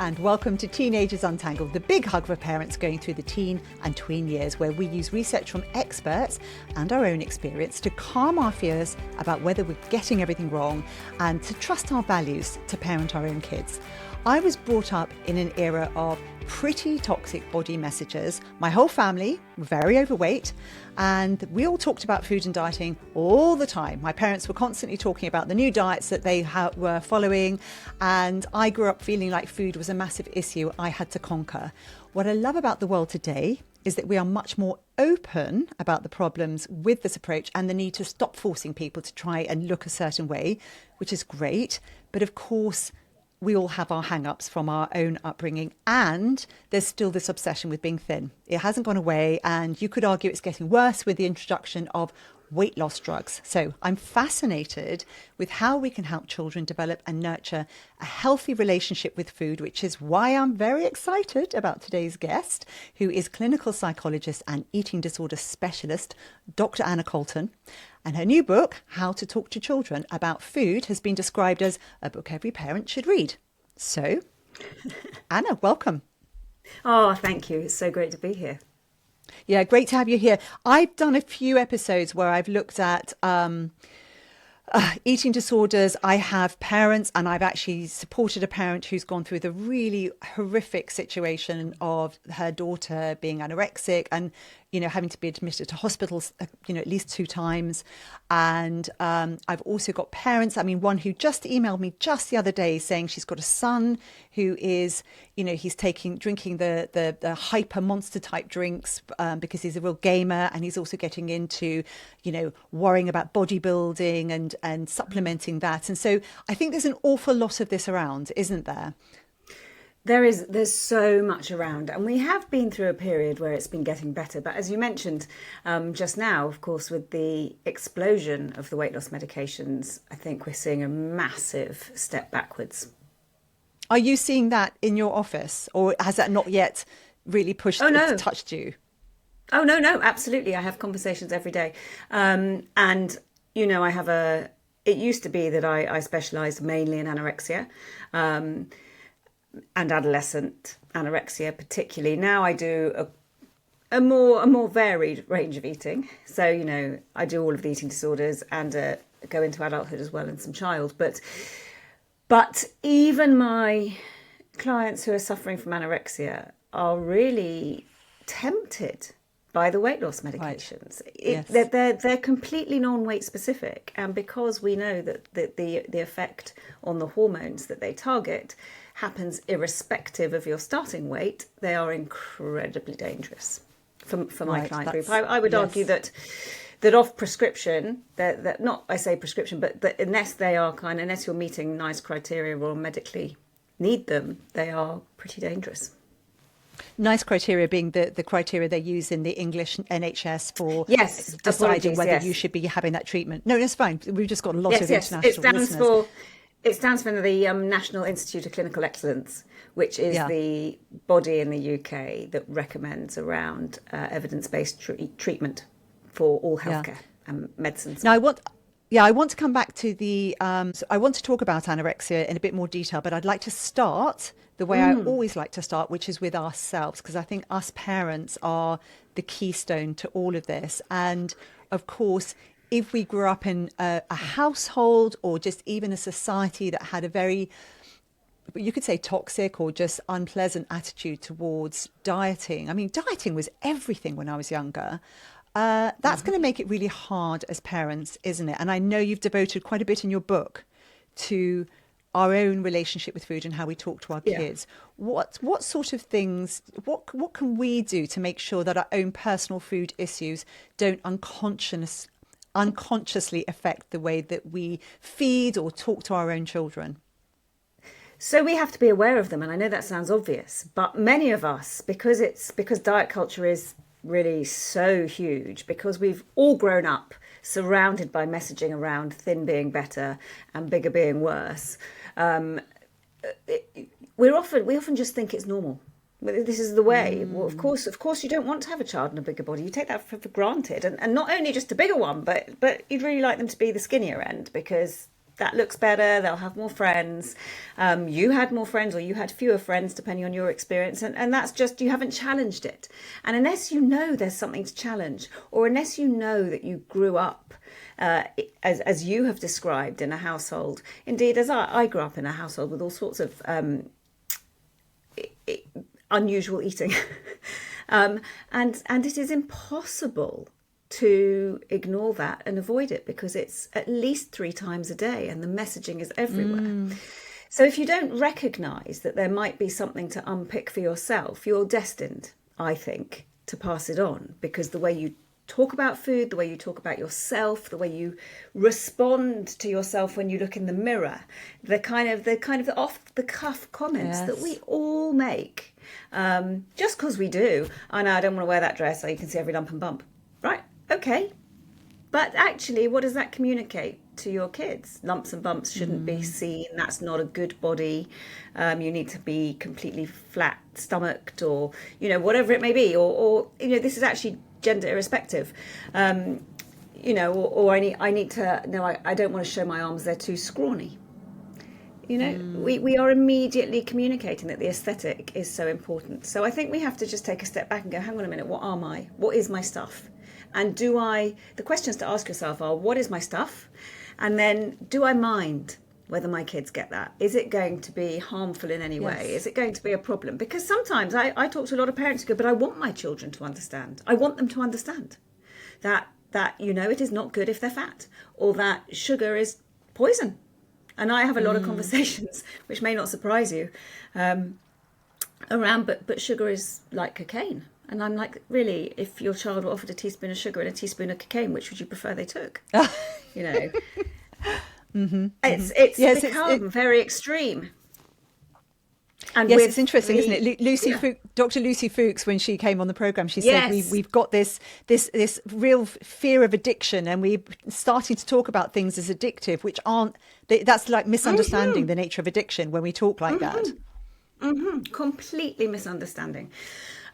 and welcome to Teenagers Untangled, the big hug for parents going through the teen and tween years, where we use research from experts and our own experience to calm our fears about whether we're getting everything wrong and to trust our values to parent our own kids. I was brought up in an era of pretty toxic body messages. My whole family were very overweight and we all talked about food and dieting all the time. My parents were constantly talking about the new diets that they were following, and I grew up feeling like food was a massive issue I had to conquer. What I love about the world today is that we are much more open about the problems with this approach and the need to stop forcing people to try and look a certain way, which is great. But of course, we all have our hang-ups from our own upbringing, and there's still this obsession with being thin. It hasn't gone away, and you could argue it's getting worse with the introduction of weight loss drugs. So I'm fascinated with how we can help children develop and nurture a healthy relationship with food, which is why I'm very excited about today's guest, who is clinical psychologist and eating disorder specialist, Dr. Anna Colton. And her new book, How to Talk to Children About Food, has been described as a book every parent should read. So, Anna, welcome. Oh, thank you. It's so great to be here. Yeah, great to have you here. I've done a few episodes where I've looked at eating disorders. I have parents, and I've actually supported a parent who's gone through the really horrific situation of her daughter being anorexic and, you know, having to be admitted to hospitals, at least 2 times. And I've also got parents, one who just emailed me just the other day saying she's got a son who is, he's drinking the hyper monster type drinks because he's a real gamer, and he's also getting into, worrying about bodybuilding and supplementing that. And so I think there's an awful lot of this around, isn't there? There's so much around, and we have been through a period where it's been getting better. But as you mentioned just now, of course, with the explosion of the weight loss medications, I think we're seeing a massive step backwards. Are you seeing that in your office, or has that not yet really touched you? Oh, no, absolutely. I have conversations every day. And, I have it used to be that I specialised mainly in anorexia. And adolescent anorexia particularly. Now I do a more varied range of eating. So, I do all of the eating disorders and go into adulthood as well and some child. But even my clients who are suffering from anorexia are really tempted by the weight loss medications. Right. Yes. They're completely non-weight specific. And because we know that the effect on the hormones that they target happens irrespective of your starting weight, they are incredibly dangerous for my client group. I would argue that off prescription, that not I say prescription, but that unless you're meeting nice criteria or medically need them, they are pretty dangerous. Nice criteria being the criteria they use in the English NHS for deciding whether you should be having that treatment. No, that's fine. We've just got a lot of international listeners. It stands for the National Institute of Clinical Excellence, which is the body in the UK that recommends around evidence-based treatment for all healthcare and medicines. Now, I want to come back to I want to talk about anorexia in a bit more detail, but I'd like to start the way I always like to start, which is with ourselves, because I think us parents are the keystone to all of this. And of course, if we grew up in a household or just even a society that had a very, you could say toxic or just unpleasant attitude towards dieting. Dieting was everything when I was younger. That's going to make it really hard as parents, isn't it? And I know you've devoted quite a bit in your book to our own relationship with food and how we talk to our kids. What sort of things, what can we do to make sure that our own personal food issues don't unconsciously affect the way that we feed or talk to our own children? So we have to be aware of them, and I know that sounds obvious, but many of us, because diet culture is really so huge, because we've all grown up surrounded by messaging around thin being better and bigger being worse, we often just think it's normal. This is the way. Well, of course, you don't want to have a child in a bigger body. You take that for granted, and not only just a bigger one, but you'd really like them to be the skinnier end, because that looks better, they'll have more friends. You had more friends or you had fewer friends, depending on your experience. And that's just, you haven't challenged it. And unless you know there's something to challenge, or unless you know that you grew up as you have described in a household, indeed, as I grew up in a household with all sorts of unusual eating. And it is impossible to ignore that and avoid it, because it's at least 3 times a day and the messaging is everywhere. So if you don't recognise that there might be something to unpick for yourself, you're destined, I think, to pass it on, because the way you talk about food, the way you talk about yourself, the way you respond to yourself when you look in the mirror, the kind of the off the cuff comments that we all make, just because we do. I know I don't want to wear that dress, so you can see every lump and bump. Right, okay. But actually, what does that communicate to your kids? Lumps and bumps shouldn't be seen. That's not a good body. You need to be completely flat stomached, or, whatever it may be. Or this is actually gender irrespective. Or I need to, no, I don't want to show my arms, they're too scrawny. We are immediately communicating that the aesthetic is so important. So I think we have to just take a step back and go, hang on a minute, what is my stuff? And the questions to ask yourself are, what is my stuff? And then, do I mind whether my kids get that? Is it going to be harmful in any way? Is it going to be a problem? Because sometimes I talk to a lot of parents who go, but I want my children to understand. I want them to understand that it is not good if they're fat, or that sugar is poison. And I have a lot of conversations, which may not surprise you, around, but sugar is like cocaine. And I'm like, really, if your child were offered a teaspoon of sugar and a teaspoon of cocaine, which would you prefer they took? It's become very extreme. And yes, it's interesting, isn't it? Dr. Lucy Fuchs, when she came on the programme, she said we've got this real fear of addiction, and we're starting to talk about things as addictive, which aren't. That's like misunderstanding the nature of addiction when we talk like that. Completely misunderstanding.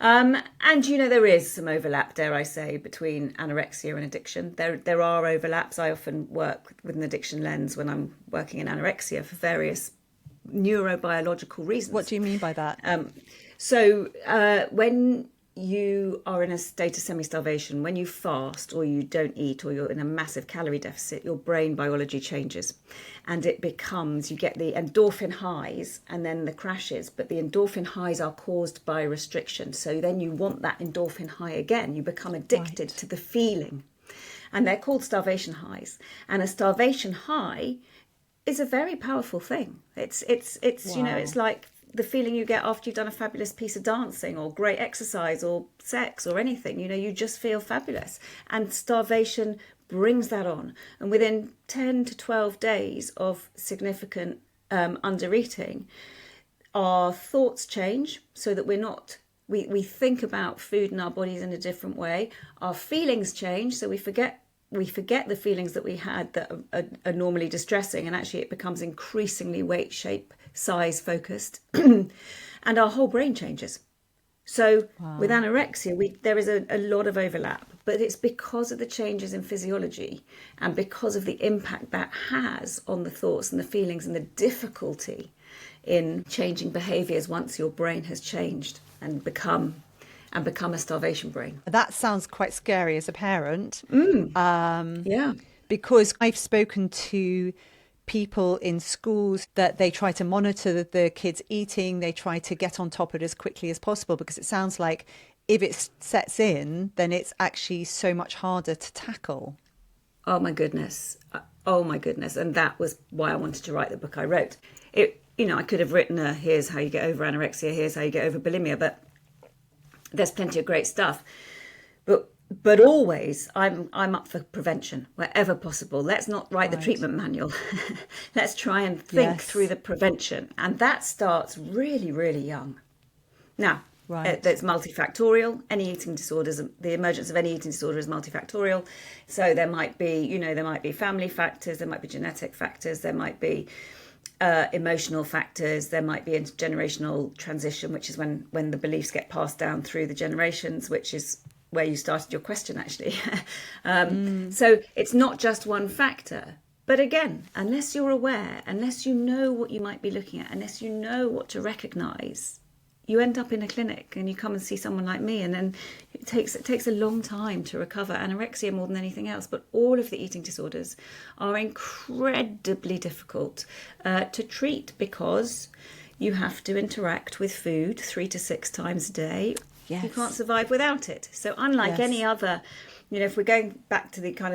And there is some overlap, dare I say, between anorexia and addiction. There are overlaps. I often work with an addiction lens when I'm working in anorexia for various neurobiological reasons. What do you mean by that? So when you are in a state of semi-starvation, when you fast or you don't eat or you're in a massive calorie deficit, your brain biology changes, and you get the endorphin highs and then the crashes, but the endorphin highs are caused by restriction. So then you want that endorphin high again. You become addicted to the feeling, and they're called starvation highs. And a starvation high is a very powerful thing. It's it's like the feeling you get after you've done a fabulous piece of dancing or great exercise or sex or anything. You just feel fabulous, and starvation brings that on. And within 10 to 12 days of significant undereating, our thoughts change so that we think about food and our bodies in a different way. Our feelings change, so we forget the feelings that we had that are normally distressing, and actually it becomes increasingly weight, shape, size focused, and our whole brain changes. So with anorexia, there is a lot of overlap, but it's because of the changes in physiology and because of the impact that has on the thoughts and the feelings and the difficulty in changing behaviours once your brain has changed and become a starvation brain. That sounds quite scary as a parent. Yeah. Because I've spoken to people in schools that they try to monitor the kids eating, they try to get on top of it as quickly as possible, because it sounds like if it sets in, then it's actually so much harder to tackle. Oh my goodness. And that was why I wanted to write the book I wrote. I could have written here's how you get over anorexia, here's how you get over bulimia, but there's plenty of great stuff. But always, I'm up for prevention wherever possible. Let's not write the treatment manual. Let's try and think through the prevention. And that starts really, really young. Now, it's multifactorial. Any eating disorders, the emergence of any eating disorder is multifactorial. So there might be family factors, there might be genetic factors, there might be emotional factors, there might be intergenerational transition, which is when the beliefs get passed down through the generations, which is where you started your question, actually. So it's not just one factor, But again, unless you're aware, unless you know what you might be looking at, unless you know what to recognise, you end up in a clinic and you come and see someone like me, and then it takes a long time to recover. Anorexia more than anything else, but all of the eating disorders are incredibly difficult to treat, because you have to interact with food 3 to 6 times a day. Yes. You can't survive without it. So unlike any other, if we're going back to the kind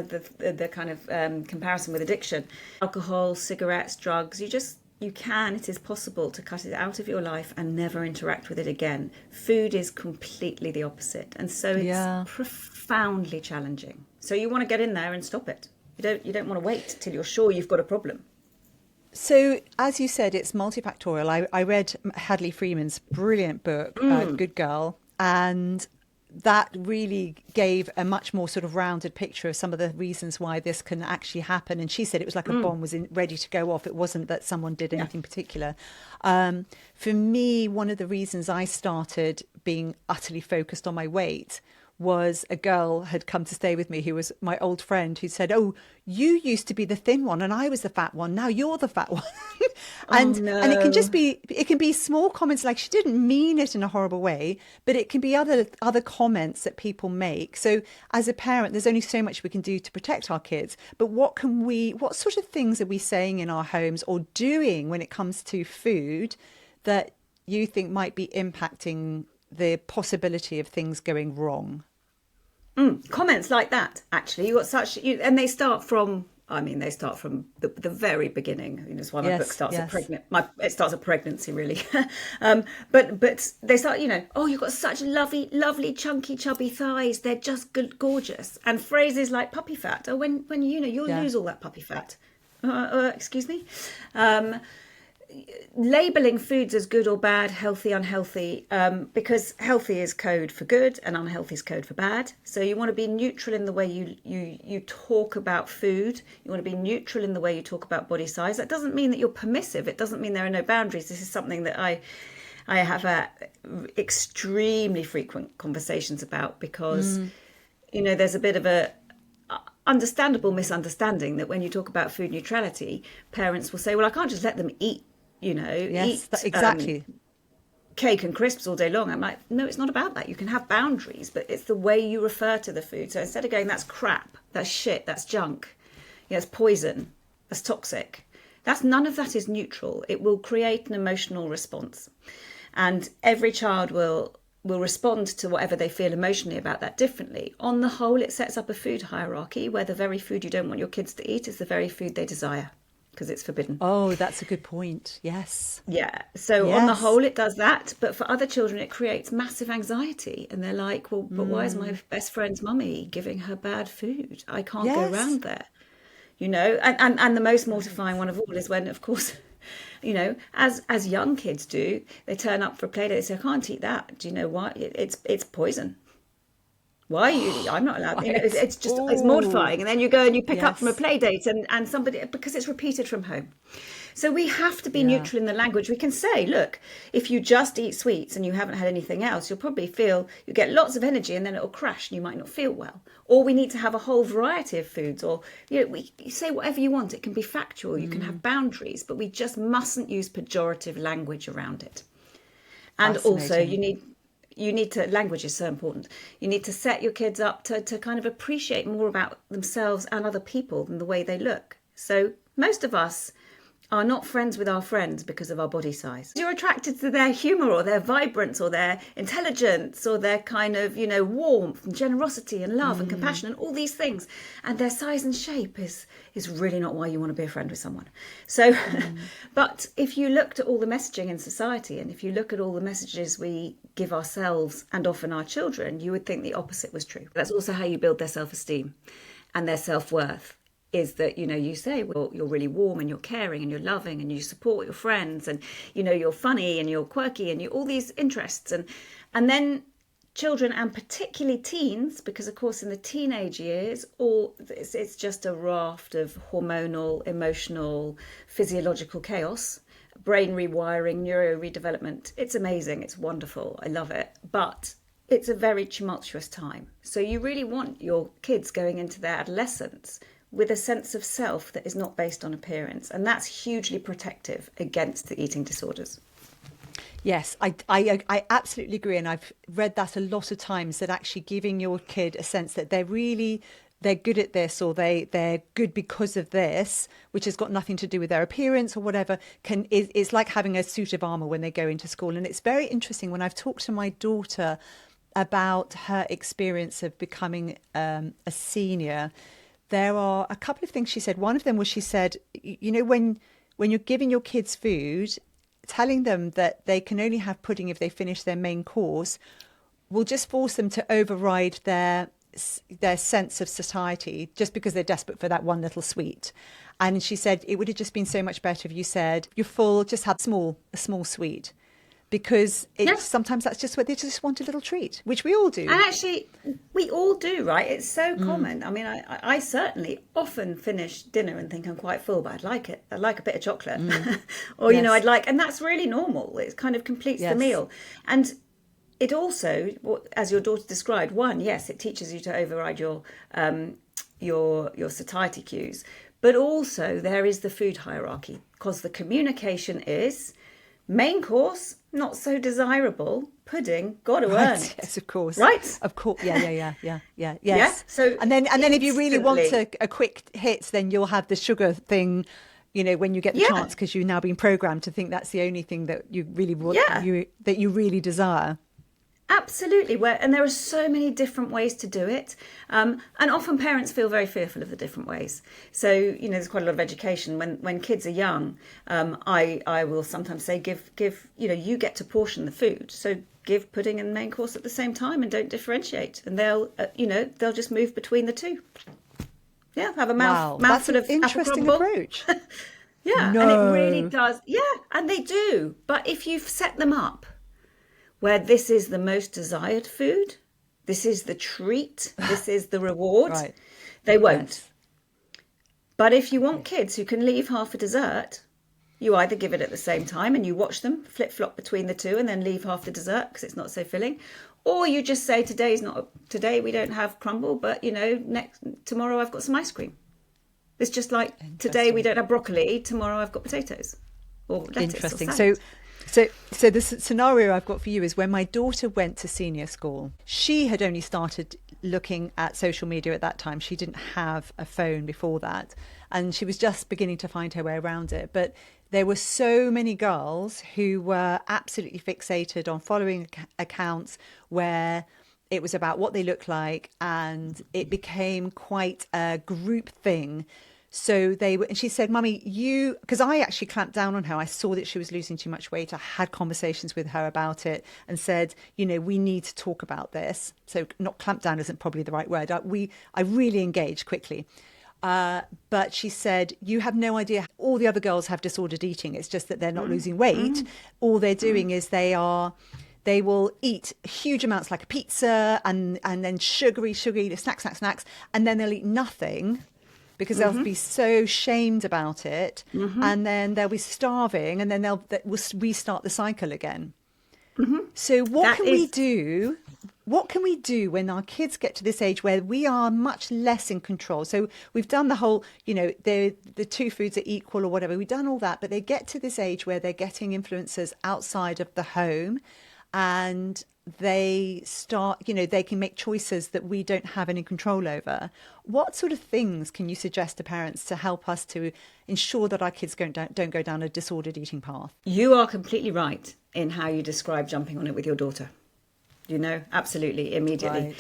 of comparison with addiction, alcohol, cigarettes, drugs, it is possible to cut it out of your life and never interact with it again. Food is completely the opposite. And so it's profoundly challenging. So you want to get in there and stop it. You don't want to wait till you're sure you've got a problem. So, as you said, it's multifactorial. I read Hadley Freeman's brilliant book, Good Girl, and that really gave a much more sort of rounded picture of some of the reasons why this can actually happen. And she said it was like a bomb was ready to go off. It wasn't that someone did anything particular. For me, one of the reasons I started being utterly focused on my weight was a girl had come to stay with me who was my old friend, who said, "Oh, you used to be the thin one and I was the fat one. Now you're the fat one." and it can be small comments, like she didn't mean it in a horrible way, but it can be other comments that people make. So as a parent, there's only so much we can do to protect our kids. But what sort of things are we saying in our homes or doing when it comes to food that you think might be impacting the possibility of things going wrong? Comments like that, actually, and they start from the very beginning. That's why my book starts it starts at pregnancy, really. But they start, "Oh, you've got such lovely, chunky, chubby thighs. They're just gorgeous." And phrases like puppy fat. Oh, when you'll lose all that puppy fat. Excuse me. Labeling foods as good or bad, healthy, unhealthy, because healthy is code for good and unhealthy is code for bad. So you want to be neutral in the way you talk about food. You want to be neutral in the way you talk about body size. That doesn't mean that you're permissive. It doesn't mean there are no boundaries. This is something that I have extremely frequent conversations about, because there's a bit of a understandable misunderstanding that when you talk about food neutrality, parents will say, "Well, I can't just let them eat exactly cake and crisps all day long." I'm like, no, it's not about that. You can have boundaries, but it's the way you refer to the food. So instead of going, "That's crap, that's shit, that's junk, it's poison, that's toxic," none of that is neutral. It will create an emotional response, and every child will respond to whatever they feel emotionally about that differently. On the whole, it sets up a food hierarchy where the very food you don't want your kids to eat is the very food they desire, because it's forbidden. Oh, that's a good point. Yes. Yeah. So on the whole, it does that. But for other children, it creates massive anxiety. And they're like, "Well, but why is my best friend's mummy giving her bad food? I can't go around there." And the most mortifying one of all is when, of course, as young kids do, they turn up for a play date. They say, "I can't eat that. Do you know why? It's poison. Why are you? I'm not allowed." It's mortifying. And then you go and you pick up from a play date and somebody, because it's repeated from home. So we have to be neutral in the language. We can say, "Look, if you just eat sweets and you haven't had anything else, you'll probably you get lots of energy and then it'll crash and you might not feel well." Or we need to have a whole variety of foods, or you say whatever you want. It can be factual. You can have boundaries, but we just mustn't use pejorative language around it. And also you need to, language is so important. You need to set your kids up to kind of appreciate more about themselves and other people than the way they look. So most of us are not friends with our friends because of our body size. You're attracted to their humour or their vibrance or their intelligence or their kind of, warmth and generosity and love and compassion and all these things. And their size and shape is really not why you want to be a friend with someone. So, but if you looked at all the messaging in society, and if you look at all the messages we give ourselves and often our children, you would think the opposite was true. That's also how you build their self-esteem and their self-worth. Is that, you say, well, you're really warm and you're caring and you're loving and you support your friends and, you're funny and you're quirky and all these interests. And then children, and particularly teens, because of course in the teenage years, it's just a raft of hormonal, emotional, physiological chaos, brain rewiring, neuro redevelopment. It's amazing. It's wonderful. I love it. But it's a very tumultuous time. So you really want your kids going into their adolescence with a sense of self that is not based on appearance. And that's hugely protective against the eating disorders. Yes, I absolutely agree. And I've read that a lot of times, that actually giving your kid a sense that they're good at this, or they're good because of this, which has got nothing to do with their appearance or whatever, is like having a suit of armor when they go into school. And it's very interesting when I've talked to my daughter about her experience of becoming a senior. There are a couple of things she said. One of them was, she said, you know, when you're giving your kids food, telling them that they can only have pudding if they finish their main course will just force them to override their sense of satiety, just because they're desperate for that one little sweet. And she said it would have just been so much better if you said, you're full, just have a small sweet. Because sometimes that's just what they just want, a little treat, which we all do. And actually, we all do, right? It's so common. I mean, I certainly often finish dinner and think I'm quite full, but I'd like it. I'd like a bit of chocolate. Or, you know, and that's really normal. It kind of completes the meal. And it also, as your daughter described, one, yes, it teaches you to override your satiety cues. But also there is the food hierarchy, because the communication is main course, not so desirable. Pudding, got to earn it. Yes, of course. Right? Of course. Yeah. Yes. Yeah? So and then if you really want a quick hit, then you'll have the sugar thing, you know, when you get the chance, because you've now been programmed to think that's the only thing that you really want, that you really desire. Absolutely. And there are so many different ways to do it. And often parents feel very fearful of the different ways. So, you know, there's quite a lot of education. When kids are young, I will sometimes say, give, you know, you get to portion the food. So give pudding and main course at the same time and don't differentiate. And they'll just move between the two. Yeah, have a mouthful of interesting apple approach. Yeah, no. And it really does. Yeah, and they do. But if you've set them up where this is the most desired food, this is the treat, this is the reward, right. They won't. Yes. But if you want kids who can leave half a dessert, you either give it at the same time and you watch them flip-flop between the two and then leave half the dessert because it's not so filling. Or you just say, today we don't have crumble, but, you know, tomorrow I've got some ice cream. It's just like, today we don't have broccoli, tomorrow I've got potatoes or lettuce. Interesting. Or salad. So the scenario I've got for you is, when my daughter went to senior school, she had only started looking at social media at that time. She didn't have a phone before that, and she was just beginning to find her way around it. But there were so many girls who were absolutely fixated on following accounts where it was about what they looked like, and it became quite a group thing. So and she said, Mummy, because I actually clamped down on her. I saw that she was losing too much weight. I had conversations with her about it and said, you know, we need to talk about this. So not clamp down isn't probably the right word. I really engaged quickly. But she said, you have no idea. All the other girls have disordered eating. It's just that they're not losing weight. All they're doing is they will eat huge amounts, like a pizza, and then sugary snacks, and then they'll eat nothing, because they'll be so shamed about it, and then they'll be starving, and then they'll restart the cycle again. So what can we do? What can we do when our kids get to this age where we are much less in control? So we've done the whole, you know, the two foods are equal or whatever. We've done all that, but they get to this age where they're getting influences outside of the home, and they start, you know, they can make choices that we don't have any control over. What sort of things can you suggest to parents to help us to ensure that our kids don't go down a disordered eating path? You are completely right in how you describe jumping on it with your daughter. You know, absolutely, immediately.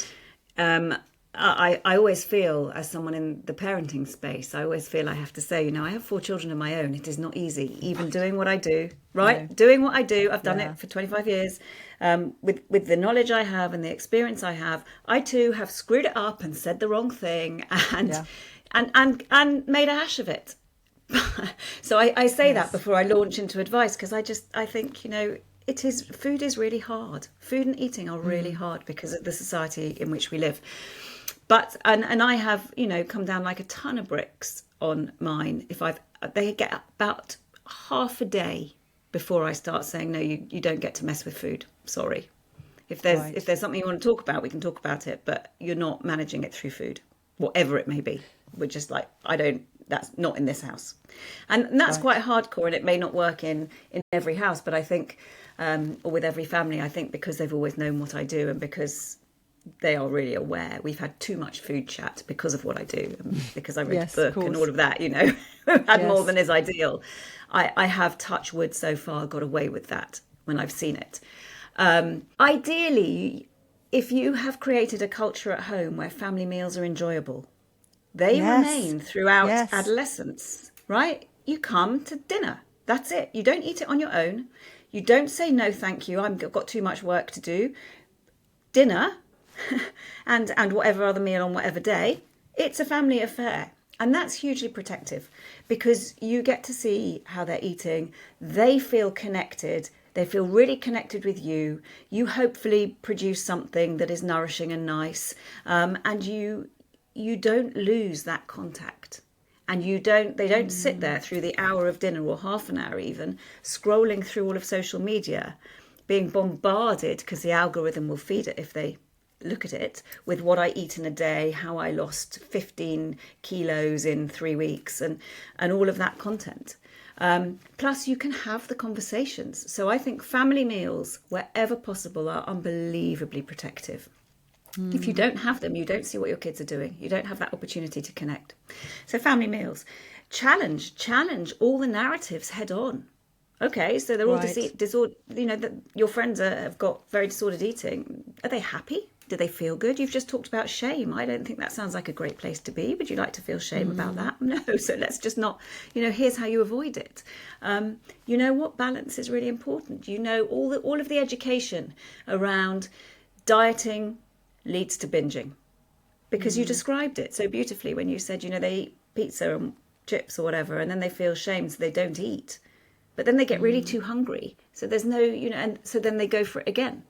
Right. I always feel, as someone in the parenting space, I always feel I have to say, you know, I have 4 children of my own. It is not easy, even doing what I do, right? No. Doing what I do. I've done it for 25 years. With the knowledge I have and the experience I have, I too have screwed it up and said the wrong thing and made a hash of it. So I say that before I launch into advice, because I think, you know, food is really hard. Food and eating are really hard because of the society in which we live. But and I have, you know, come down like a ton of bricks on mine. They get about half a day before I start saying, no, you don't get to mess with food. Sorry. If there's something you want to talk about, we can talk about it, but you're not managing it through food. whatever it may be. We're just like, that's not in this house. And that's quite hardcore, and it may not work in every house, but I think, or with every family, I think because they've always known what I do and because they are really aware. We've had too much food chat because of what I do, and because I read the book and all of that, you know, we've had more than is ideal. I have, touch wood, so far got away with that when I've seen it. Ideally, if you have created a culture at home where family meals are enjoyable, they remain throughout adolescence, right? You come to dinner. That's it. You don't eat it on your own. You don't say, no, thank you, I've got too much work to do. Dinner and whatever other meal on whatever day, it's a family affair. And that's hugely protective because you get to see how they're eating. They feel connected. They feel really connected with you. You hopefully produce something that is nourishing and nice. And you don't lose that contact. And they don't sit there through the hour of dinner or half an hour even, scrolling through all of social media, being bombarded, because the algorithm will feed it if they look at it, with what I eat in a day, how I lost 15 kilos in 3 weeks, and all of that content. Plus, you can have the conversations. So I think family meals, wherever possible, are unbelievably protective. If you don't have them, you don't see what your kids are doing. You don't have that opportunity to connect. So family meals, challenge all the narratives head on. Okay, so they're all disordered. You know, that your friends have got very disordered eating. Are they happy? Do they feel good? You've just talked about shame. I don't think that sounds like a great place to be. Would you like to feel shame about that? No. So let's just not, here's how you avoid it. You know what? Balance is really important. You know, all of the education around dieting leads to binging, because you described it so beautifully when you said, they eat pizza and chips or whatever, and then they feel shame, so they don't eat. But then they get really too hungry. So there's no, and so then they go for it again.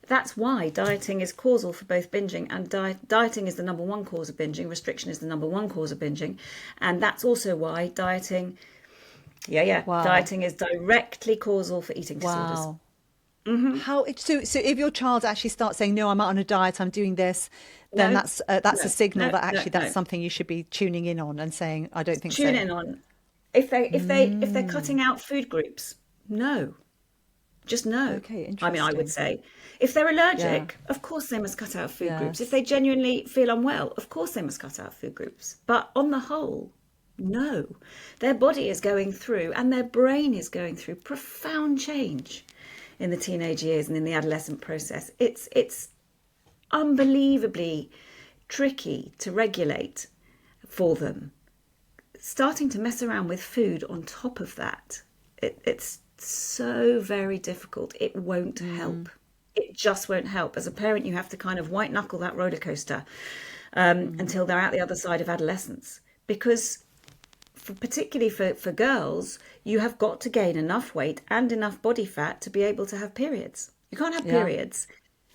That's why dieting is causal for both binging, and dieting is the number one cause of binging. Restriction is the number one cause of binging. And that's also why dieting is directly causal for eating disorders. Wow. How so if your child actually starts saying, no, I'm not on a diet, I'm doing this, then that's a signal that actually that's something you should be tuning in on and saying, I don't think so. Tune in on. If they're cutting out food groups, no. Just no. Okay, interesting. I mean, I would say if they're allergic, of course they must cut out food groups. If they genuinely feel unwell, of course they must cut out food groups. But on the whole, no. Their body is going through and their brain is going through profound change in the teenage years and in the adolescent process. It's unbelievably tricky to regulate for them. Starting to mess around with food on top of that, it's so very difficult. It won't help. It just won't help. As a parent, you have to kind of white knuckle that roller coaster until they're out the other side of adolescence. Because particularly for girls, you have got to gain enough weight and enough body fat to be able to have periods. You can't have periods.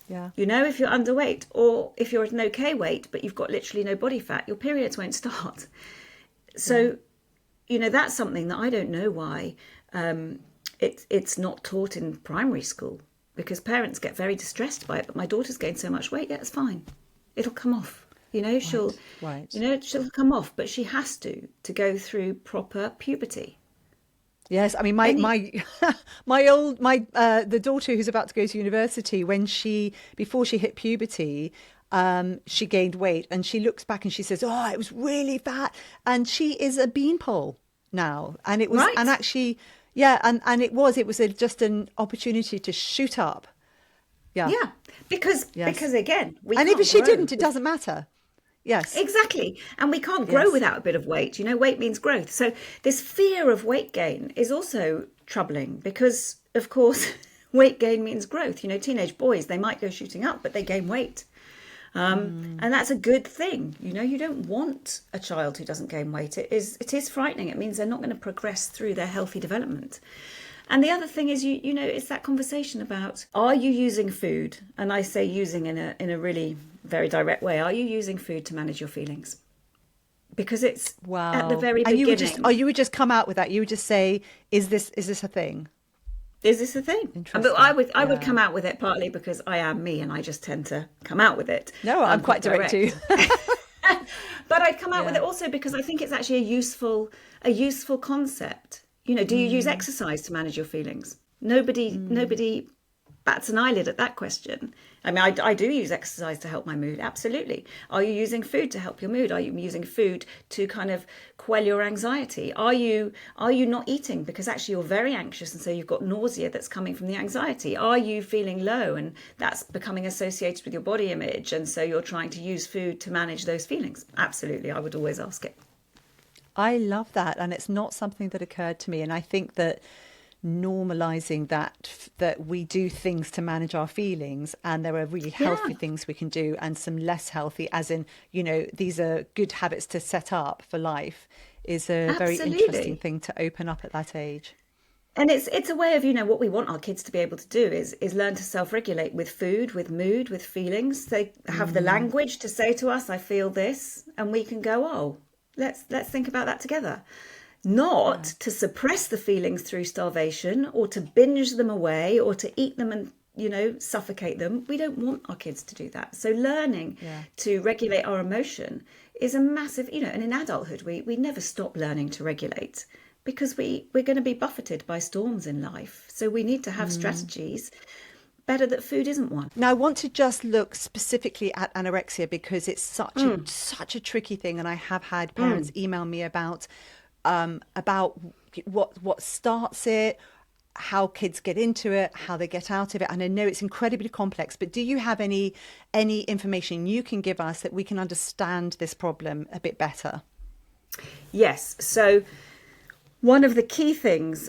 Yeah. If you're underweight, or if you're at an okay weight, but you've got literally no body fat, your periods won't start. So, that's something that I don't know why it's not taught in primary school, because parents get very distressed by it. But my daughter's gained so much weight, it's fine. It'll come off. She'll come off, but she has to go through proper puberty. Yes, I mean the daughter who's about to go to university, before she hit puberty, she gained weight, and she looks back and she says, "Oh, it was really fat," and she is a beanpole now, and it was, and actually, and it was just an opportunity to shoot up. Yeah, because again, and if she didn't, it doesn't matter. Yes, exactly. And we can't grow without a bit of weight. Weight means growth. So this fear of weight gain is also troubling, because, of course, weight gain means growth. Teenage boys, they might go shooting up, but they gain weight. And that's a good thing. You don't want a child who doesn't gain weight. It is frightening. It means they're not going to progress through their healthy development. And the other thing is, it's that conversation about, are you using food? And I say using in a really very direct way. Are you using food to manage your feelings? Because it's at the very beginning. You would just come out with that. You would just say, is this a thing? Is this a thing? But I would come out with it partly because I am me, and I just tend to come out with it. No, I'm quite direct too. But I'd come out with Yeah. it also because I think it's actually a useful concept. Do you use exercise to manage your feelings? Nobody bats an eyelid at that question. I mean, I do use exercise to help my mood, absolutely. Are you using food to help your mood? Are you using food to kind of quell your anxiety? Are you not eating because actually you're very anxious and so you've got nausea that's coming from the anxiety? Are you feeling low and that's becoming associated with your body image and so you're trying to use food to manage those feelings? Absolutely, I would always ask it. I love that, and it's not something that occurred to me. And I think that normalizing that we do things to manage our feelings, and there are really Yeah, healthy things we can do and some less healthy, as in, these are good habits to set up for life, is a very interesting absolutely. thing to open up at that age. And it's a way of, what we want our kids to be able to do is learn to self-regulate with food, with mood, with feelings. They have the Mm, language to say to us, I feel this, and we can go, oh, let's think about that together. Not yeah. to suppress the feelings through starvation or to binge them away or to eat them and suffocate them. We don't want our kids to do that. So learning Yeah. to regulate our emotion is a massive, and in adulthood we never stop learning to regulate because we're going to be buffeted by storms in life. So we need to have Mm. strategies. Better that food isn't one. Now, I want to just look specifically at anorexia because it's such a tricky thing, and I have had parents Mm. email me about what starts it, how kids get into it, how they get out of it. And I know it's incredibly complex, but do you have any information you can give us that we can understand this problem a bit better? Yes. So one of the key things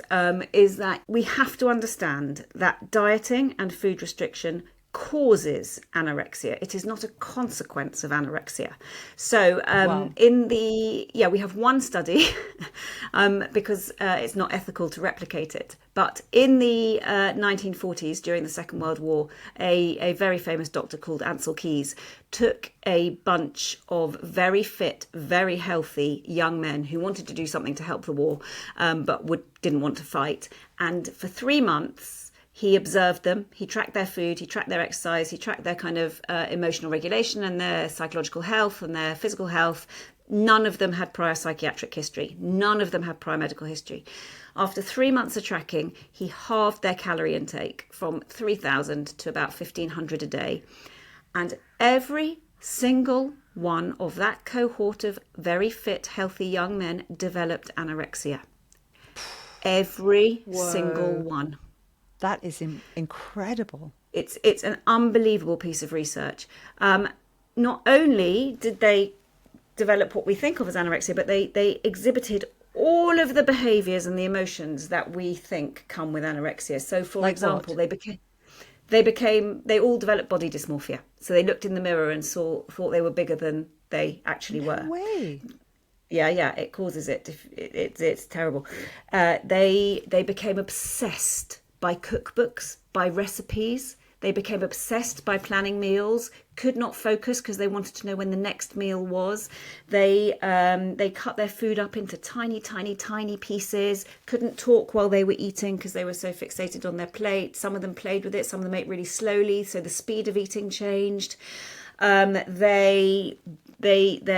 is that we have to understand that dieting and food restriction causes anorexia. It is not a consequence of anorexia. So Wow. we have one study because it's not ethical to replicate it. But in the 1940s, during the Second World War, a very famous doctor called Ansel Keys took a bunch of very fit, very healthy young men who wanted to do something to help the war, but didn't want to fight. And for 3 months, he observed them, he tracked their food, he tracked their exercise, he tracked their kind of emotional regulation and their psychological health and their physical health. None of them had prior psychiatric history. None of them had prior medical history. After 3 months of tracking, he halved their calorie intake from 3,000 to about 1,500 a day. And every single one of that cohort of very fit, healthy young men developed anorexia. Every single Whoa. one. That is incredible. It's an unbelievable piece of research. Not only did they develop what we think of as anorexia, but they exhibited all of the behaviors and the emotions that we think come with anorexia. So, for Like example, what? they all developed body dysmorphia. So they looked in the mirror and thought they were bigger than they actually No were. way. Yeah, it causes it. It's terrible. They became obsessed by cookbooks, by recipes. They became obsessed by planning meals. Could not focus because they wanted to know when the next meal was. They cut their food up into tiny, tiny, tiny pieces. Couldn't talk while they were eating because they were so fixated on their plate. Some of them played with it. Some of them ate really slowly, so the speed of eating changed. Their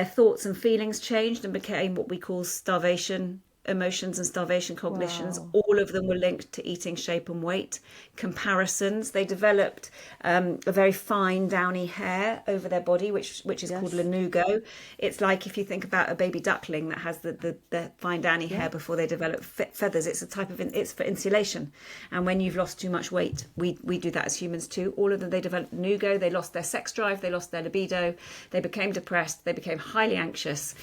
thoughts and feelings changed and became what we call starvation emotions and starvation cognitions. Wow. All of them were linked to eating shape and weight. Comparisons. They developed a very fine downy hair over their body, which is called Yes. lanugo. It's like if you think about a baby duckling that has the fine downy hair Yeah. before they develop feathers. It's a type of it's for insulation. And when you've lost too much weight, we do that as humans too. All of them, they developed lanugo. They lost their sex drive. They lost their libido. They became depressed. They became highly anxious.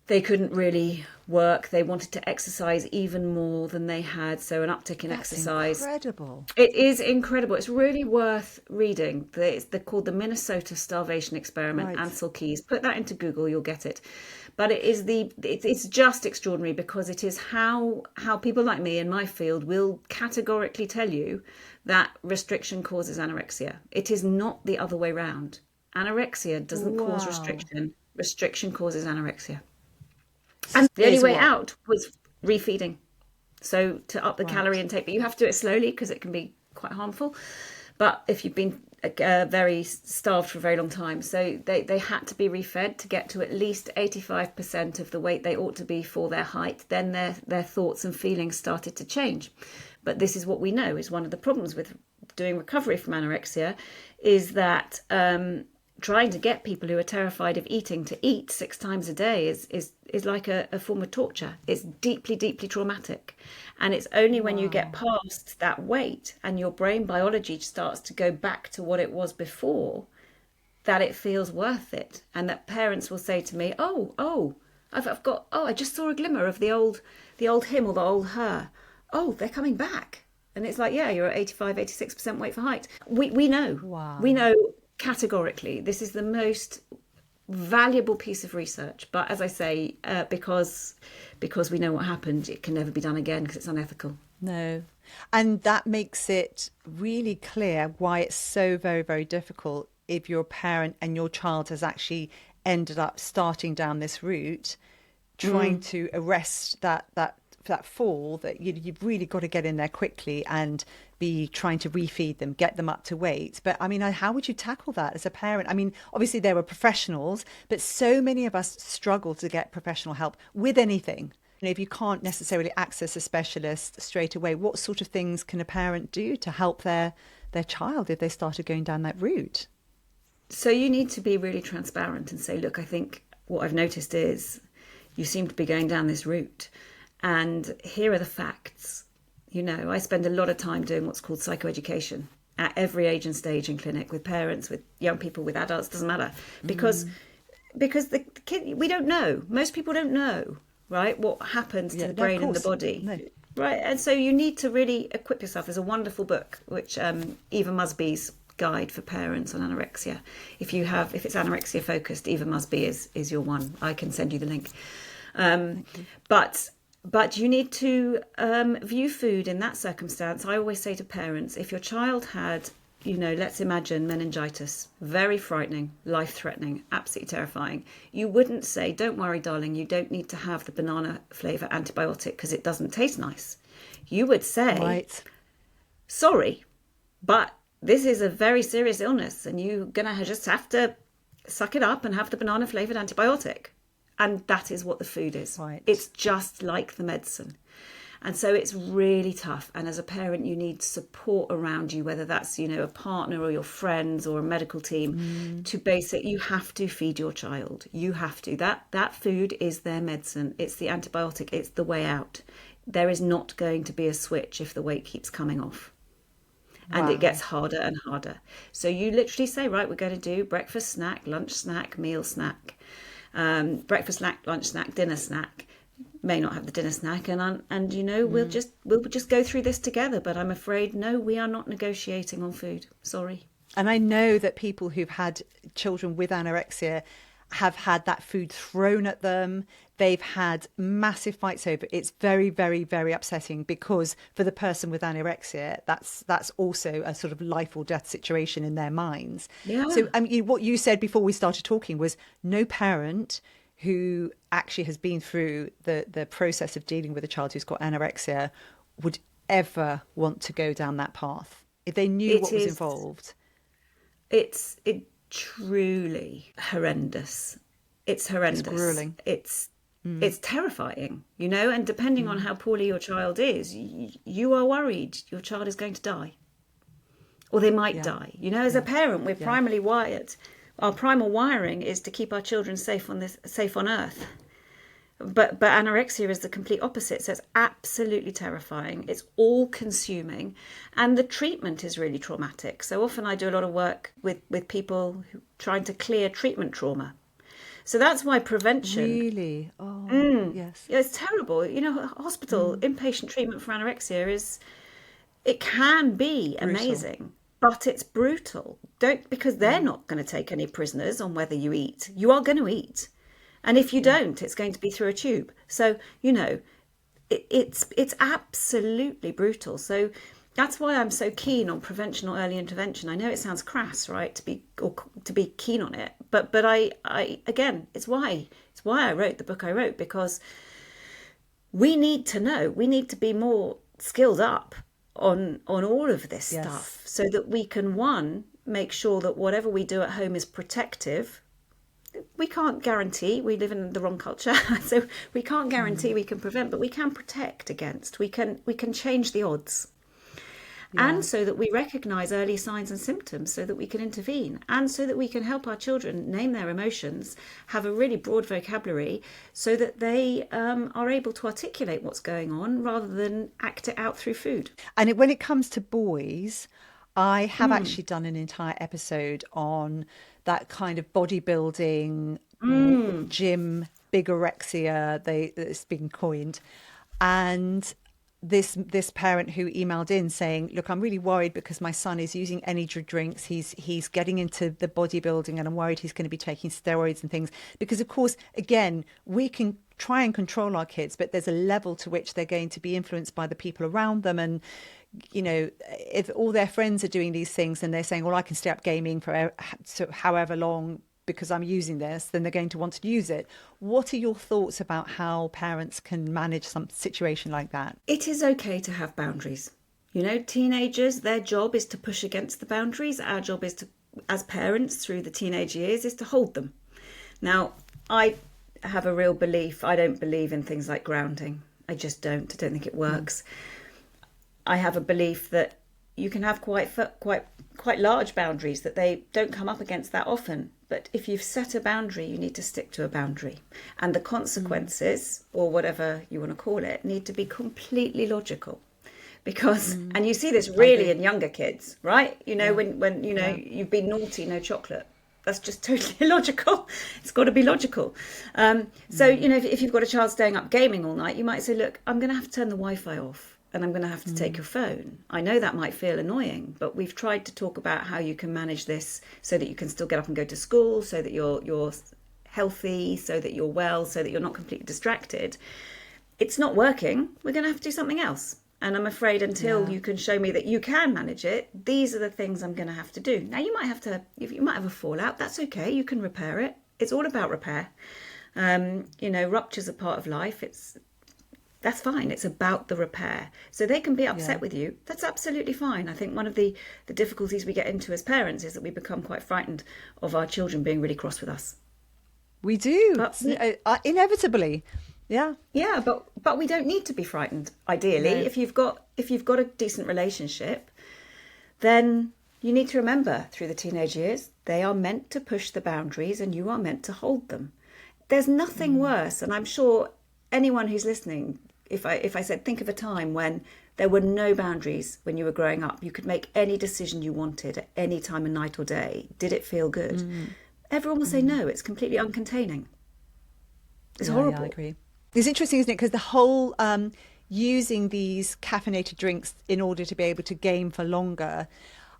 They couldn't really work. They wanted to exercise even more than they had, so an uptick in That's exercise. incredible. It is incredible. It's really worth reading. They're called the Minnesota Starvation Experiment. Right. Ansel Keys. Put that into Google, you'll get it. But it's just extraordinary because it is how people like me in my field will categorically tell you that restriction causes anorexia. It is not the other way round. Anorexia doesn't cause Wow. restriction. Restriction causes anorexia. And So the only here's way what. out was refeeding. So to up the calorie Right. intake, but you have to do it slowly because it can be quite harmful. But if you've been very starved for a very long time. So they had to be refed to get to at least 85% of the weight they ought to be for their height. Then their thoughts and feelings started to change. But this is what we know is one of the problems with doing recovery from anorexia, is that trying to get people who are terrified of eating to eat 6 times a day is like a form of torture. It's deeply, deeply traumatic. And it's only when you get past that weight and your brain biology starts to go back to what it was before that it feels worth it. And that parents will say to me, I just saw a glimmer of the old him or the old her. Oh, they're coming back. And it's like, yeah, you're at 85, 86% weight for height. We know. Wow. We know categorically this is the most valuable piece of research. But as I say, because we know what happened, it can never be done again because it's unethical. No. And that makes it really clear why it's so very, very difficult if you're a parent and your child has actually ended up starting down this route, trying to arrest that fall, that you've really got to get in there quickly and be trying to refeed them, get them up to weight. But I mean, how would you tackle that as a parent? I mean, obviously there are professionals, but so many of us struggle to get professional help with anything. If you can't necessarily access a specialist straight away, what sort of things can a parent do to help their child if they started going down that route? So you need to be really transparent and say, look, I think what I've noticed is you seem to be going down this route. And here are the facts. I spend a lot of time doing what's called psychoeducation at every age and stage in clinic, with parents, with young people, with adults, doesn't matter. Because the kid, we don't know. Most people don't know, right, what happens to the brain and the body. No. Right. And so you need to really equip yourself. There's a wonderful book, which Eva Musby's Guide for Parents on Anorexia. If it's anorexia focused, Eva Musby is your one. I can send you the link. But you need to view food in that circumstance. I always say to parents, if your child had, let's imagine meningitis, very frightening, life-threatening, absolutely terrifying, you wouldn't say, don't worry, darling, you don't need to have the banana flavour antibiotic because it doesn't taste nice. You would say, right, sorry, but this is a very serious illness and you're going to just have to suck it up and have the banana flavoured antibiotic. And that is what the food is. Right. It's just like the medicine. And so it's really tough. And as a parent, you need support around you, whether that's, a partner or your friends or a medical team, you have to feed your child. You have to. That food is their medicine. It's the antibiotic. It's the way out. There is not going to be a switch if the weight keeps coming off. And it gets harder and harder. So you literally say, right, we're going to do breakfast snack, lunch snack, meal snack. Breakfast snack, lunch snack, dinner snack. May not have the dinner snack, and we'll just go through this together. But I'm afraid, no, we are not negotiating on food. Sorry. And I know that people who've had children with anorexia have had that food thrown at them. They've had massive fights over it. It's very, very, very upsetting because for the person with anorexia, that's also a sort of life or death situation in their minds. Yeah. So what you said before we started talking was no parent who actually has been through the process of dealing with a child who's got anorexia would ever want to go down that path if they knew what was involved. It's truly horrendous. It's horrendous. It's grueling. It's terrifying, and depending on how poorly your child is, you are worried your child is going to die, or they might die. As a parent, we're primarily wired. Our primal wiring is to keep our children safe on earth. But anorexia is the complete opposite. So it's absolutely terrifying. It's all consuming. And the treatment is really traumatic. So often I do a lot of work with people trying to clear treatment trauma. So that's why prevention... Really? Oh, yes. Yeah, it's terrible. Hospital inpatient treatment for anorexia it can be amazing, but it's brutal. Because they're not going to take any prisoners on whether you eat. You are going to eat. And if you don't, it's going to be through a tube. So, it's absolutely brutal. So that's why I'm so keen on prevention or early intervention. I know it sounds crass, right, to be keen on it, but I again, it's why I wrote the book I wrote, because we need to know, we need to be more skilled up on all of this stuff, so that we can, one, make sure that whatever we do at home is protective. We can't guarantee, we live in the wrong culture, so we can't guarantee we can prevent, but we can protect against. We can change the odds. Yeah. And so that we recognise early signs and symptoms so that we can intervene, and so that we can help our children name their emotions, have a really broad vocabulary so that they are able to articulate what's going on rather than act it out through food. And when it comes to boys, I have actually done an entire episode on that kind of bodybuilding, gym, bigorexia, it's been coined. And this parent who emailed in saying, look, I'm really worried because my son is using energy drinks. He's getting into the bodybuilding and I'm worried he's going to be taking steroids and things. Because, of course, again, we can try and control our kids, but there's a level to which they're going to be influenced by the people around them. And, you know, if all their friends are doing these things and they're saying, well, I can stay up gaming for however long because I'm using this, then they're going to want to use it. What are your thoughts about how parents can manage some situation like that? It is okay to have boundaries. You know, teenagers, their job is to push against the boundaries. Our job is to, as parents through the teenage years, is to hold them. Now, I have a real belief. I don't believe in things like grounding. I just don't. I don't think it works. I have a belief that you can have quite large boundaries, that they don't come up against that often. But if you've set a boundary, you need to stick to a boundary. And the consequences, or whatever you want to call it, need to be completely logical. Because, and you see this really in younger kids, right? You know, when you know, you've been naughty, no chocolate. That's just totally illogical. It's got to be logical. So, you know, if you've got a child staying up gaming all night, you might say, look, I'm going to have to turn the Wi-Fi off. And I'm going to have to take your phone. I know that might feel annoying, but we've tried to talk about how you can manage this so that you can still get up and go to school, so that you're healthy, so that you're well, so that you're not completely distracted. It's not working. We're going to have to do something else. And I'm afraid until you can show me that you can manage it, these are the things I'm going to have to do. Now, you might have a fallout. That's okay. You can repair it. It's all about repair. You know, ruptures are part of life. That's fine. It's about the repair. So they can be upset with you. That's absolutely fine. I think one of the difficulties we get into as parents is that we become quite frightened of our children being really cross with us. We do. Inevitably. Yeah. Yeah, but we don't need to be frightened. Ideally, if you've got a decent relationship, then you need to remember through the teenage years, they are meant to push the boundaries and you are meant to hold them. There's nothing worse, and I'm sure anyone who's listening, if I said, think of a time when there were no boundaries when you were growing up, you could make any decision you wanted at any time of night or day. Did it feel good? Everyone will say no, it's completely uncontaining. It's horrible. Yeah, I agree. It's interesting, isn't it? Because the whole using these caffeinated drinks in order to be able to game for longer,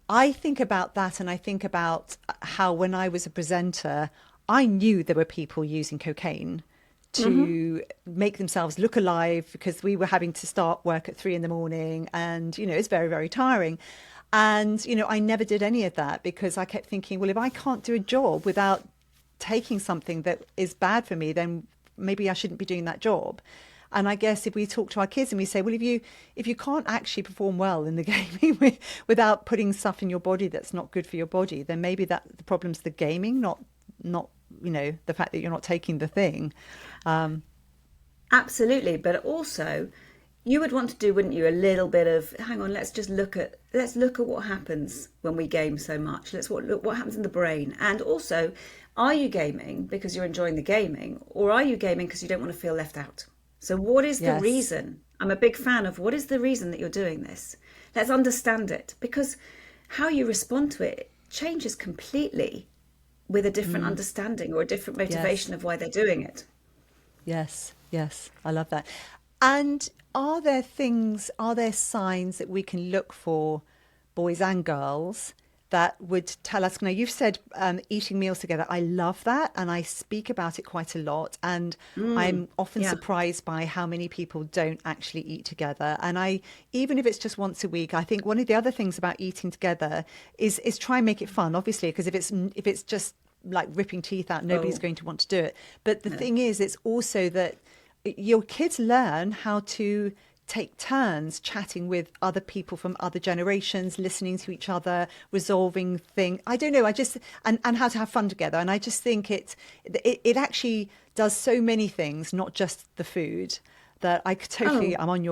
I think about that, and I think about how when I was a presenter, I knew there were people using cocaine to make themselves look alive, because we were having to start work at 3 a.m, and, you know, it's very, very tiring. And, you know, I never did any of that because I kept thinking, well, if I can't do a job without taking something that is bad for me, then maybe I shouldn't be doing that job. And I guess if we talk to our kids and we say, well, if you can't actually perform well in the gaming without putting stuff in your body that's not good for your body, then maybe that the problem's the gaming, not you know, the fact that you're not taking the thing. Absolutely. But also you would want to do, wouldn't you, a little bit of, hang on, let's look at what happens when we game so much. Let's look what happens in the brain. And also, are you gaming because you're enjoying the gaming, or are you gaming because you don't want to feel left out? So what is the reason? I'm a big fan of what is the reason that you're doing this? Let's understand it, because how you respond to it changes completely with a different understanding or a different motivation of why they're doing it. Yes, I love that. And are there signs that we can look for, boys and girls, that would tell us, now you've said eating meals together. I love that. And I speak about it quite a lot. And I'm often surprised by how many people don't actually eat together. And even if it's just once a week, I think one of the other things about eating together is try and make it fun, obviously, because if it's just like ripping teeth out, nobody's going to want to do it. But the thing is, it's also that your kids learn how to take turns chatting with other people from other generations, listening to each other, resolving things. I don't know. I just and how to have fun together. And I just think it actually does so many things, not just the food. That I could totally, I'm on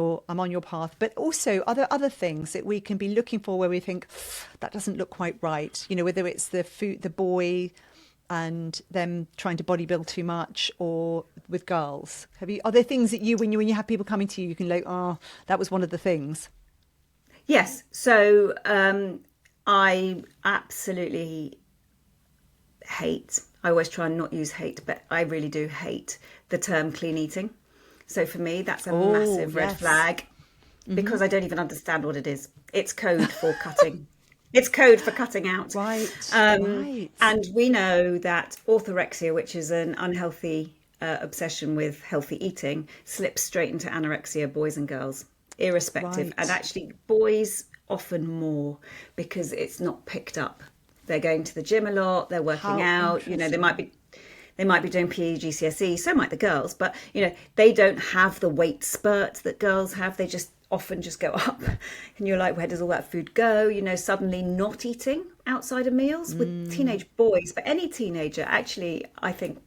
your path, but also other things that we can be looking for where we think that doesn't look quite right. You know, whether it's the food, the boy, and them trying to bodybuild too much, or with girls. Are there things that when you have people coming to you, you can like, oh, that was one of the things? Yes. So I absolutely hate. I always try and not use hate, but I really do hate the term clean eating. So for me, that's a massive red flag, because I don't even understand what it is. It's code for cutting. It's code for cutting out. Right. And we know that orthorexia, which is an unhealthy obsession with healthy eating, slips straight into anorexia, boys and girls, irrespective. Right. And actually, boys often more, because it's not picked up. They're going to the gym a lot. They're working out. You know, they might be doing PE, GCSE. So might the girls. But you know, they don't have the weight spurt that girls have. They just often just go up, and you're like, where does all that food go? You know, suddenly not eating outside of meals with teenage boys, but any teenager. Actually, I think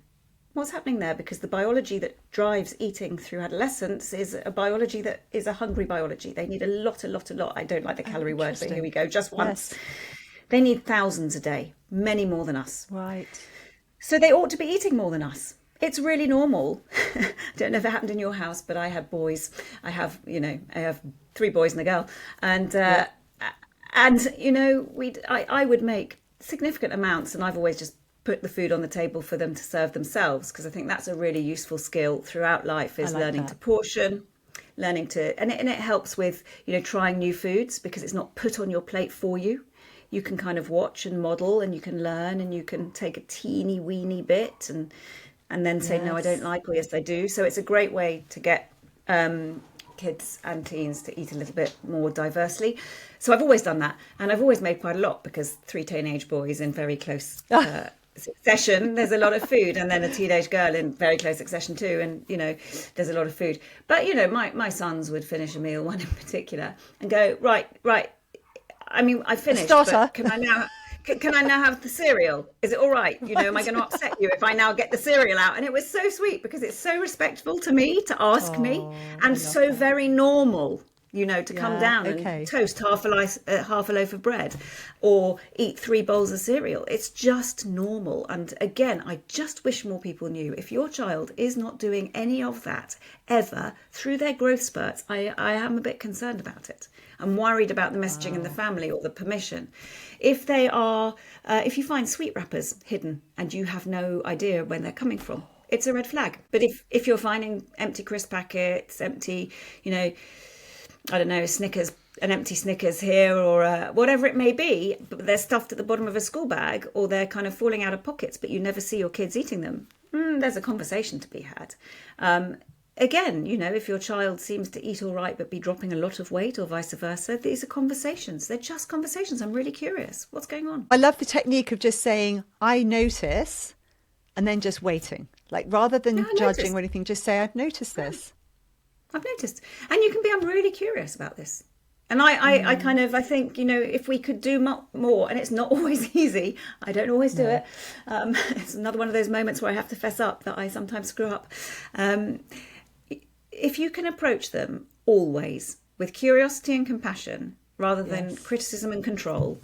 what's happening there, because the biology that drives eating through adolescence is a biology that is a hungry biology. They need a lot. I don't like the calorie word, but here we go, just once. Yes. They need thousands a day, many more than us. Right. So they ought to be eating more than us. It's really normal. I don't know if it happened in your house, but I had boys. I have 3 boys and a girl, and you know, I would make significant amounts, and I've always just put the food on the table for them to serve themselves, because I think that's a really useful skill throughout life, is learning to portion, learning to, and it helps with, you know, trying new foods, because it's not put on your plate for you. You can kind of watch and model, and you can learn, and you can take a teeny weeny bit and then say, no, I don't like, or yes, I do. So it's a great way to get kids and teens to eat a little bit more diversely. So I've always done that. And I've always made quite a lot, because 3 teenage boys in very close succession, there's a lot of food. And then a teenage girl in very close succession too. And, you know, there's a lot of food. But, you know, my sons would finish a meal, one in particular, and go, right. I mean, I finished, but can I now have the cereal? Is it all right? You know, am I going to upset you if I now get the cereal out? And it was so sweet, because it's so respectful to me to ask me, and so very normal, you know, to come down and toast half a loaf of bread, or eat 3 bowls of cereal. It's just normal. And again, I just wish more people knew, if your child is not doing any of that ever through their growth spurts, I am a bit concerned about it. I'm worried about the messaging in the family, or the permission. If they are, if you find sweet wrappers hidden and you have no idea where they're coming from, it's a red flag. But if you're finding empty crisp packets, empty, you know, I don't know, Snickers, an empty Snickers here, or whatever it may be, but they're stuffed at the bottom of a school bag, or they're kind of falling out of pockets, but you never see your kids eating them, there's a conversation to be had. Again, you know, if your child seems to eat all right but be dropping a lot of weight, or vice versa, these are conversations. They're just conversations. I'm really curious. What's going on? I love the technique of just saying, I notice, and then just waiting. Like, rather than judging or anything, just say, I've noticed this. I've noticed. And you can be, I'm really curious about this. And I think, you know, if we could do more, and it's not always easy, I don't always do it. It's another one of those moments where I have to fess up that I sometimes screw up. If you can approach them always with curiosity and compassion, rather than criticism and control,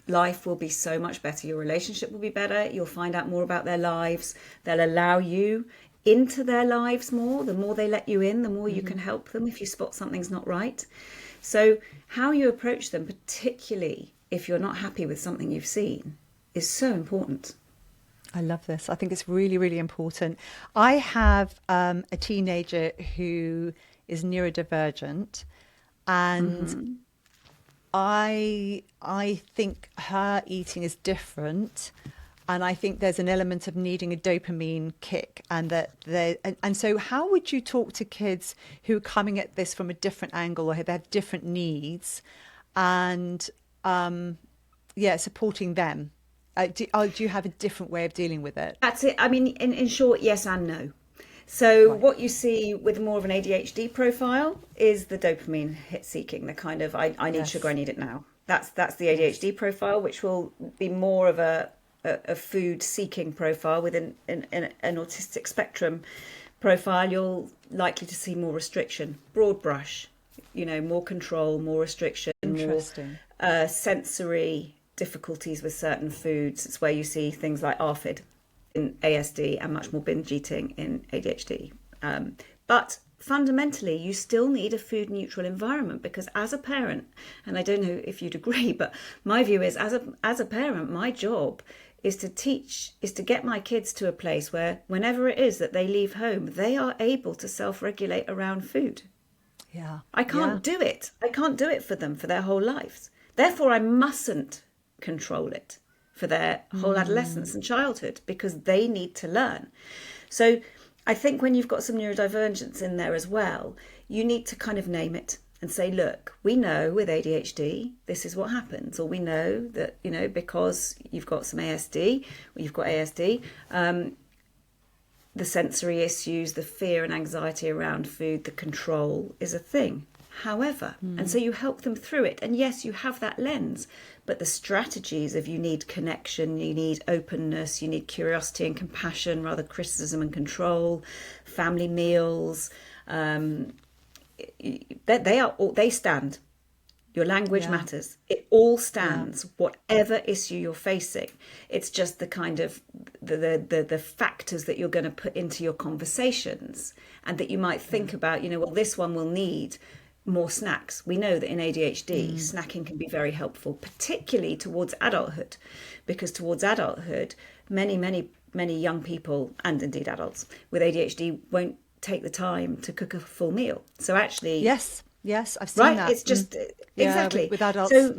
life will be so much better. Your relationship will be better. You'll find out more about their lives. They'll allow you into their lives more. The more they let you in, the more you can help them if you spot something's not right. So how you approach them, particularly if you're not happy with something you've seen, is so important. I love this. I think it's really, really important. I have a teenager who is neurodivergent, and I think her eating is different, and I think there's an element of needing a dopamine kick, and so how would you talk to kids who are coming at this from a different angle, or they have different needs, and supporting them? Do you have a different way of dealing with it? That's it. I mean, in short, yes and no. So Right. what you see with more of an ADHD profile is the dopamine hit seeking, the kind of I need sugar, I Yes. need it now. That's the Yes. ADHD profile, which will be more of a food seeking profile. Within an autistic spectrum profile, you're likely to see more restriction, broad brush, more control, more restriction, more Interesting. sensory difficulties with certain foods. It's where you see things like ARFID in ASD and much more binge eating in ADHD. But fundamentally, you still need a food neutral environment, because as a parent, and I don't know if you'd agree, but my view is as a parent, my job is to get my kids to a place where whenever it is that they leave home, they are able to self-regulate around food. Yeah. I Yeah. can't do it. I can't do it for them for their whole lives. Therefore, I mustn't control it for their whole adolescence and childhood, because they need to learn. So I think when you've got some neurodivergence in there as well, you need to kind of name it and say, look, we know with ADHD, this is what happens. Or we know that, because you've got some ASD, or you've got ASD, the sensory issues, the fear and anxiety around food, the control is a thing. However, and so you help them through it. And yes, you have that lens, but the strategies of you need connection, you need openness, you need curiosity and compassion, rather criticism and control, family meals, they stand. Your language Yeah. matters. It all Yeah. stands, whatever issue you're facing. It's just the kind of the factors that you're going to put into your conversations, and that you might think about, well, this one will need more snacks. We know that in ADHD, snacking can be very helpful, particularly towards adulthood, because towards adulthood, many young people, and indeed adults with ADHD, won't take the time to cook a full meal. So actually, Yes. Yes. I've seen right, that. it's just Yeah. exactly. With adults. So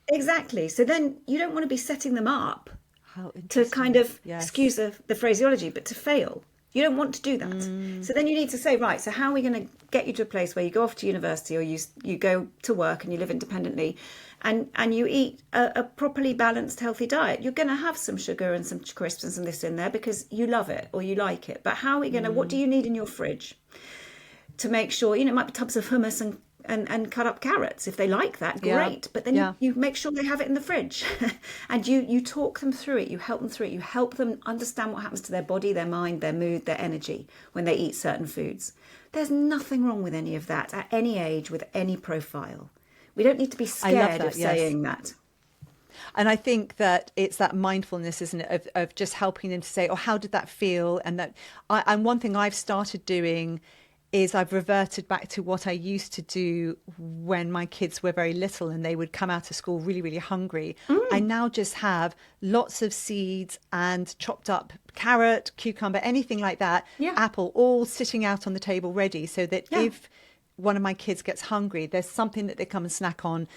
exactly. So then you don't want to be setting them up How to kind interesting. of, Yes. excuse the phraseology, but to fail. You don't want to do that. So then you need to say, right, so how are we going to get you to a place where you go off to university, or you go to work and you live independently, and you eat a properly balanced, healthy diet? You're going to have some sugar and some crisps and some this in there because you love it or you like it. But how are we going to, what do you need in your fridge to make sure, it might be tubs of hummus and cut up carrots. If they like that, Yeah. great. But then Yeah. you make sure they have it in the fridge. And you talk them through it, you help them through it, you help them understand what happens to their body, their mind, their mood, their energy when they eat certain foods. There's nothing wrong with any of that at any age, with any profile. We don't need to be I love scared that. of Yes. saying that. And I think that it's that mindfulness, isn't it, of just helping them to say, oh, how did that feel? And and one thing I've started doing is I've reverted back to what I used to do when my kids were very little and they would come out of school really, really hungry. I now just have lots of seeds and chopped up carrot, cucumber, anything like that, Yeah. apple, all sitting out on the table ready, so that Yeah. if one of my kids gets hungry, there's something that they come and snack on,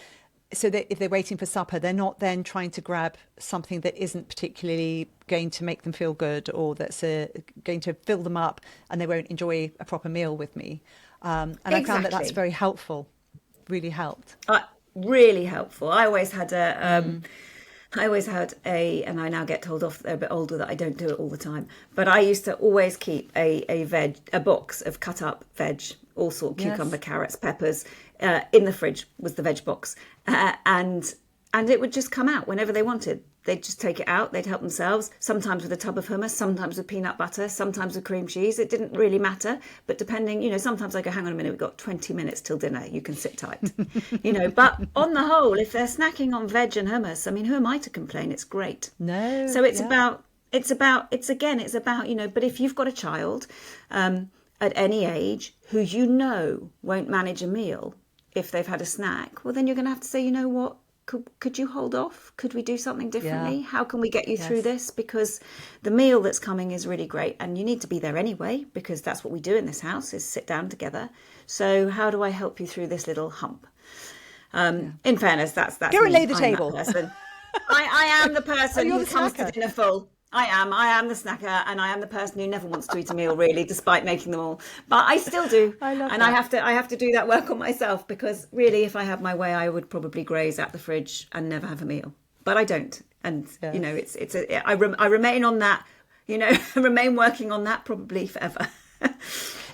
so that if they're waiting for supper, they're not then trying to grab something that isn't particularly going to make them feel good, or that's going to fill them up and they won't enjoy a proper meal with me. And I found that that's Exactly. very helpful, really helped. Really helpful. I always had and I now get told off, they're a bit older, that I don't do it all the time. But I used to always keep a box of cut up veg, all sort of cucumber, Yes. carrots, peppers, in the fridge was the veg box. And it would just come out whenever they wanted. They'd just take it out, they'd help themselves, sometimes with a tub of hummus, sometimes with peanut butter, sometimes with cream cheese. It didn't really matter. But depending, sometimes I go, hang on a minute, we've got 20 minutes till dinner, you can sit tight. But on the whole, if they're snacking on veg and hummus, I mean, who am I to complain? It's great. No. So it's Yeah. about, but if you've got a child at any age who won't manage a meal if they've had a snack, well, then you're going to have to say, you know what? Could you hold off? Could we do something differently? Yeah. How can we get you through Yes. this? Because the meal that's coming is really great, and you need to be there anyway, because that's what we do in this house, is sit down together. So how do I help you through this little hump? In fairness, that's Go and me. lay the I'm table. that person. I am the person You're who the comes to snacker. dinner full. I am the snacker, and I am the person who never wants to eat a meal, really, despite making them all. But I still do. I love and that. I have to do that work on myself, because really, if I had my way, I would probably graze at the fridge and never have a meal. But I don't. And Yes. I remain on that, remain working on that probably forever.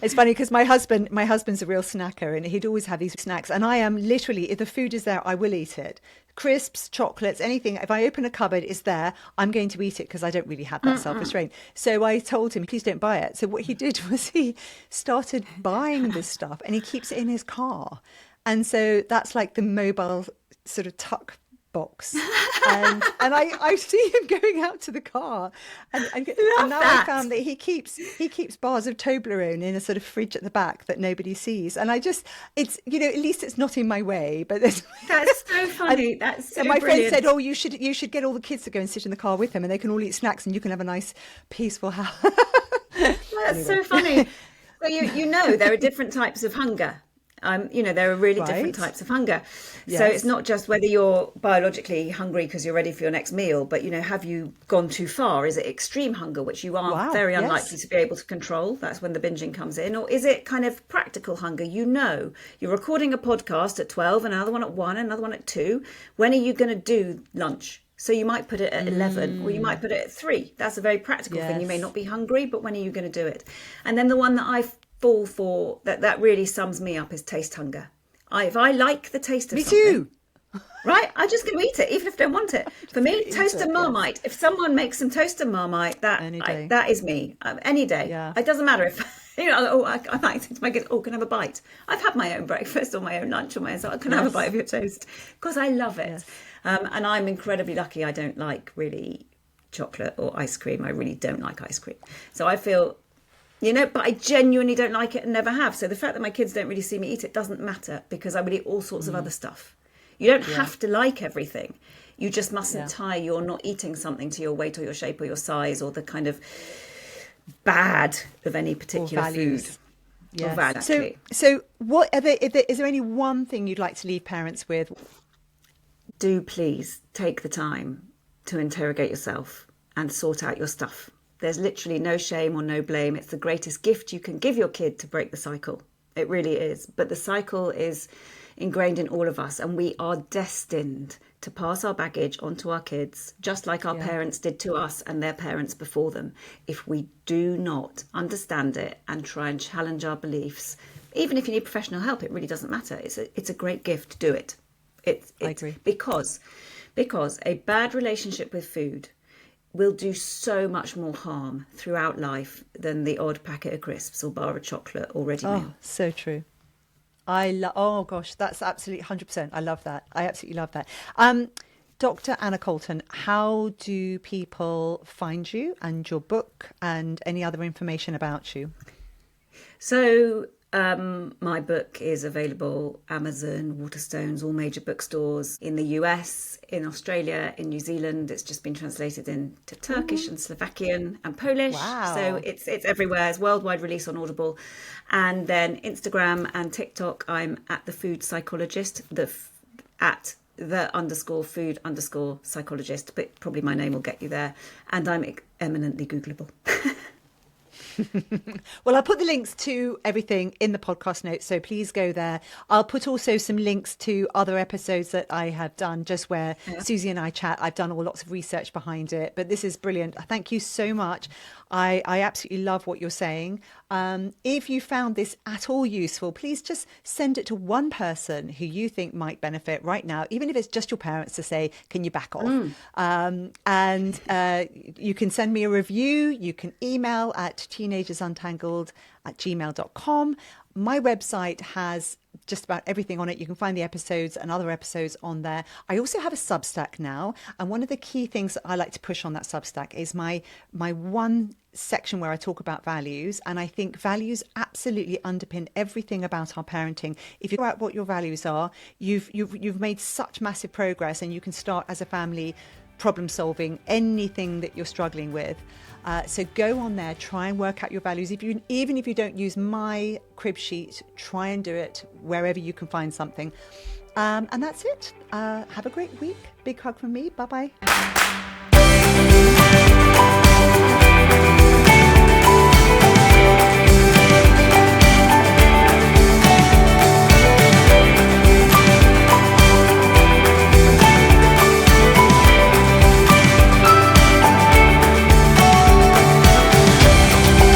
It's funny because my husband's a real snacker, and he'd always have these snacks. And I am literally, if the food is there, I will eat it. Crisps, chocolates, anything. If I open a cupboard, it's there. I'm going to eat it because I don't really have that self-restraint. So I told him, please don't buy it. So what he did was he started buying this stuff, and he keeps it in his car. And so that's like the mobile sort of tuck box, and I see him going out to the car, and now I found that he keeps bars of Toblerone in a sort of fridge at the back that nobody sees, and it's at least it's not in my way. But that's so funny. That's so and my brilliant. friend said, "Oh, you should get all the kids to go and sit in the car with him, and they can all eat snacks, and you can have a nice peaceful house." That's so funny. So there are different types of hunger. There are really different types of hunger. Yes. So it's not just whether you're biologically hungry because you're ready for your next meal, but, have you gone too far? Is it extreme hunger, which you are very unlikely to be able to control? That's when the binging comes in. Or is it kind of practical hunger? You're recording a podcast at 12, another one at 1, another one at 2. When are you going to do lunch? So you might put it at 11 or you might put it at 3. That's a very practical thing. You may not be hungry, but when are you going to do it? And then the one that I fall for, that really sums me up, is taste hunger. If I like the taste of something, too. Right, I'm just going to eat it, even if I don't want it. For me, toast and Marmite. If someone makes some toast and Marmite, that is me. Any day. Yeah. It doesn't matter if I might say to my kids, can I have a bite? I've had my own breakfast or my own lunch or my own, so can I have a bite of your toast? Because I love it. Yes. And I'm incredibly lucky. I don't like really chocolate or ice cream. I really don't like ice cream. So I feel, but I genuinely don't like it and never have. So the fact that my kids don't really see me eat it doesn't matter, because I would eat all sorts of other stuff. You don't have to like everything. You just mustn't tie your not eating something to your weight or your shape or your size or the kind of bad of any particular food. Yes. So what is there any one thing you'd like to leave parents with? Do please take the time to interrogate yourself and sort out your stuff. There's literally no shame or no blame. It's the greatest gift you can give your kid to break the cycle. It really is. But the cycle is ingrained in all of us, and we are destined to pass our baggage onto our kids, just like our parents did to us and their parents before them. If we do not understand it and try and challenge our beliefs, even if you need professional help, it really doesn't matter. It's a great gift. Do it. I agree. Because a bad relationship with food will do so much more harm throughout life than the odd packet of crisps or bar of chocolate or ready meal. Oh, so true. That's absolutely 100%. I love that. I absolutely love that. Dr. Anna Colton, how do people find you and your book and any other information about you? So my book is available Amazon, Waterstones, all major bookstores in the US, in Australia, in New Zealand. It's just been translated into Turkish and Slovakian and Polish. Wow. So it's everywhere. It's worldwide release on Audible. And then Instagram and TikTok, I'm at the food psychologist, at the_food_psychologist, but probably my name will get you there. And I'm eminently Googleable. Well, I'll put the links to everything in the podcast notes, so please go there. I'll put also some links to other episodes that I have done, just where Susie and I chat. I've done lots of research behind it, but this is brilliant. Thank you so much. I absolutely love what you're saying. If you found this at all useful, please just send it to one person who you think might benefit right now, even if it's just your parents, to say, can you back off? And you can send me a review. You can email at teenagersuntangled@gmail.com. My website has just about everything on it. You can find the episodes and other episodes on there. I also have a Substack now, and one of the key things that I like to push on that Substack is my one section where I talk about values, and I think values absolutely underpin everything about our parenting. If you figure out what your values are, you've made such massive progress, and you can start as a family problem solving anything that you're struggling with. So go on there, try and work out your values. Even if you don't use my crib sheet, try and do it wherever you can find something. And that's it. Have a great week. Big hug from me. Bye-bye.